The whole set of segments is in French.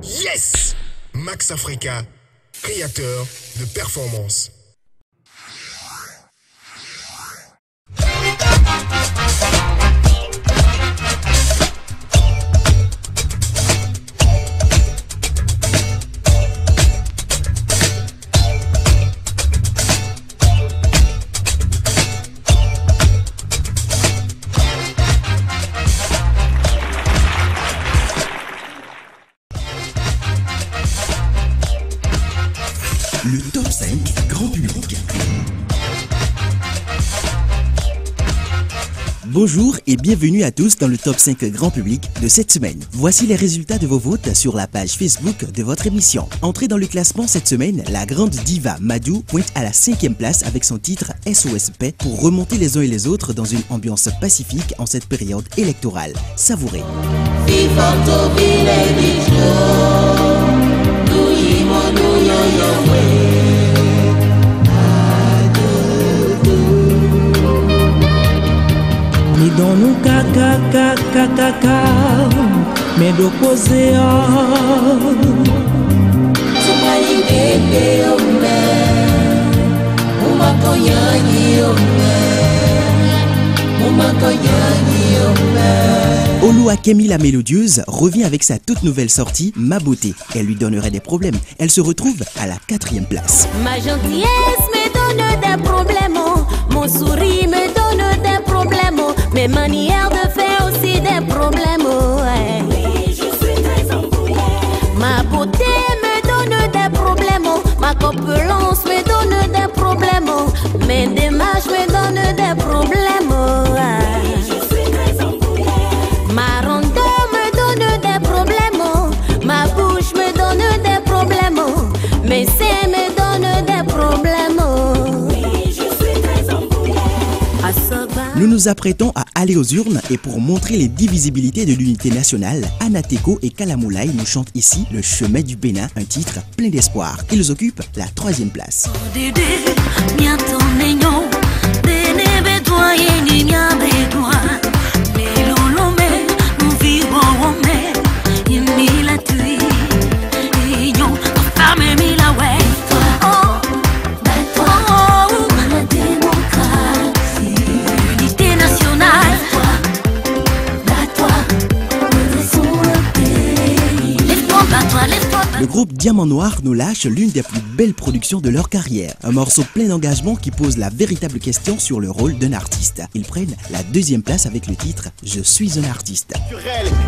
Yes! Max Africa, créateur de performance. Le top 5 grand public. Bonjour et bienvenue à tous dans le top 5 grand public de cette semaine. Voici les résultats de vos votes sur la page Facebook de votre émission. Entrée dans le classement cette semaine, la grande diva Madou pointe à la 5e place avec son titre SOS Paix pour remonter les uns et les autres dans une ambiance pacifique en cette période électorale. Savourez. Ni dans nous caca mais d'opposé Olu Akemi la mélodieuse revient avec sa toute nouvelle sortie Ma Beauté. Elle lui donnerait des problèmes. Elle se retrouve à la 4e place. Ma gentillesse me donne des problèmes, mon sourire me donne des problèmes, mes manières de faire aussi des problèmes. Ouais. Oui, je suis très embrouillée. Ma beauté me donne des problèmes, ma corpulence me donne des problèmes, mes démarches me donnent des problèmes. Ouais. Oui, je suis très embrouillée. Ma rondeur me donne des problèmes, ma bouche me donne des problèmes, mes seins me donnent des problèmes. Oui, je suis très embrouillée. Nous nous apprêtons à aller aux urnes et pour montrer les divisibilités de l'unité nationale, Anateko et Kalamoulaye nous chantent ici Le Chemin du Bénin, un titre plein d'espoir. Ils occupent la 3e place. Le groupe Diamant Noir nous lâche l'une des plus belles productions de leur carrière. Un morceau plein d'engagement qui pose la véritable question sur le rôle d'un artiste. Ils prennent la 2e place avec le titre Je suis un artiste.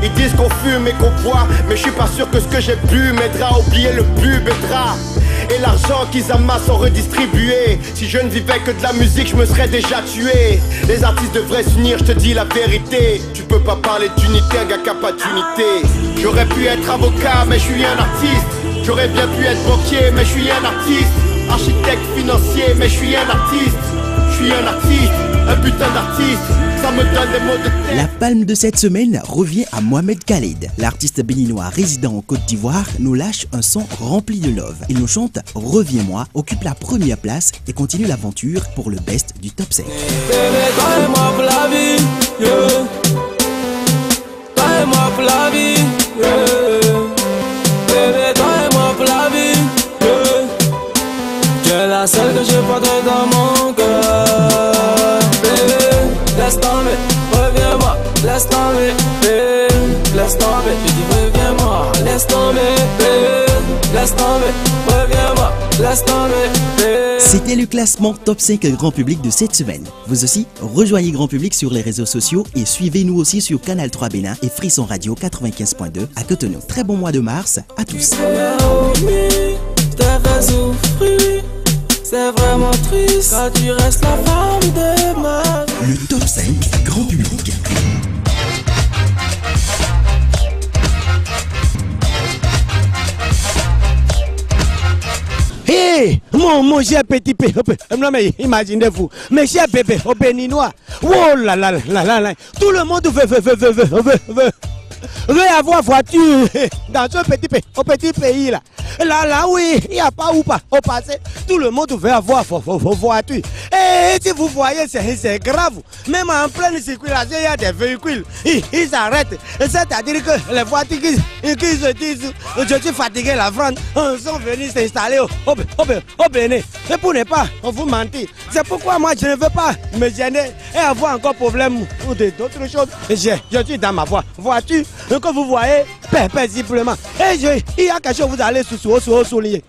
Ils disent qu'on fume et qu'on boit, mais je suis pas sûr que ce que j'ai bu m'aidera à oublier le pub et drap. Et l'argent qu'ils amassent sont redistribués. Si je ne vivais que de la musique, je me serais déjà tué. Les artistes devraient s'unir, je te dis la vérité. Tu peux pas parler d'unité, un gars qui a pas d'unité. J'aurais pu être avocat, mais je suis un artiste. J'aurais bien pu être banquier, mais je suis un artiste. Architecte financier, mais je suis un artiste. Je suis un artiste, un putain d'artiste. Ça me donne des mots de tête. La palme de cette semaine revient à Mohamed Khaled. L'artiste béninois résident en Côte d'Ivoire nous lâche un son rempli de love. Il nous chante Reviens-moi, occupe la 1e place et continue l'aventure pour le best du top 5. La seule que je porte dans mon cœur. Bébé, laisse tomber, reviens-moi, laisse tomber, bébé, laisse tomber. Je dis reviens-moi, laisse tomber, bébé, laisse tomber, reviens-moi, laisse tomber, bébé. C'était le classement top 5 grand public de cette semaine. Vous aussi, rejoignez grand public sur les réseaux sociaux et suivez-nous aussi sur Canal 3 Bénin et Frisson Radio 95.2 à Cotonou. Très bon mois de mars à tous. C'est vraiment triste quand tu restes la femme de ma vie. Le top 5 grand public. Hey, mon cher petit bébé, non mais imaginez-vous, mes chers bébés au béninois, oh là là là là là, tout le monde veut. veut avoir voiture dans ce petit pays là. Là oui, il n'y a pas où pas au passé. Tout le monde veut avoir voiture. Et si vous voyez, c'est grave. Même en pleine circulation, il y a des véhicules. Ils s'arrêtent. C'est-à-dire que les voitures qui se disent je suis fatigué, la France, sont venus s'installer au Bénin. Et pour ne pas vous mentir, c'est pourquoi moi je ne veux pas me gêner et avoir encore problème ou d'autres choses. Je suis dans ma voiture que vous voyez paisiblement. Et il y a quelque chose que vous allez souligner.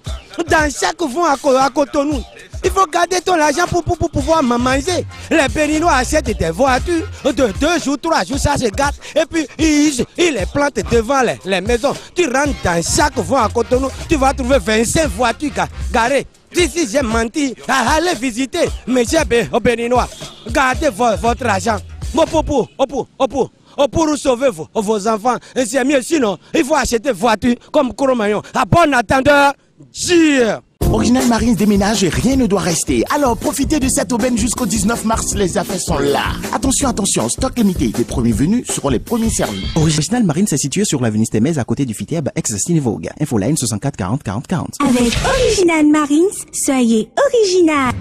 Dans chaque fois à Cotonou, il faut garder ton argent pour pouvoir manger. Les Béninois achètent des voitures de 2 jours, 3 jours, ça se gâte. Et puis ils les plantent devant les maisons. Tu rentres dans chaque fois à Cotonou, tu vas trouver 25 voitures garées. Si j'ai menti, allez visiter mes chers Béninois. Gardez votre argent. Pour sauver vos enfants. Et c'est mieux, sinon, il faut acheter voiture comme Kouromayon. À bon attendeur, Jire. Original Marines déménage et rien ne doit rester. Alors profitez de cette aubaine jusqu'au 19 mars, les affaires sont là. Attention, stock limité. Les premiers venus seront les premiers servis. Original Marines est situé sur l'avenue Stémez à côté du Fiteb ex-Cinevogue. Infoline 64 40 40 40. Avec Original Marines, soyez original.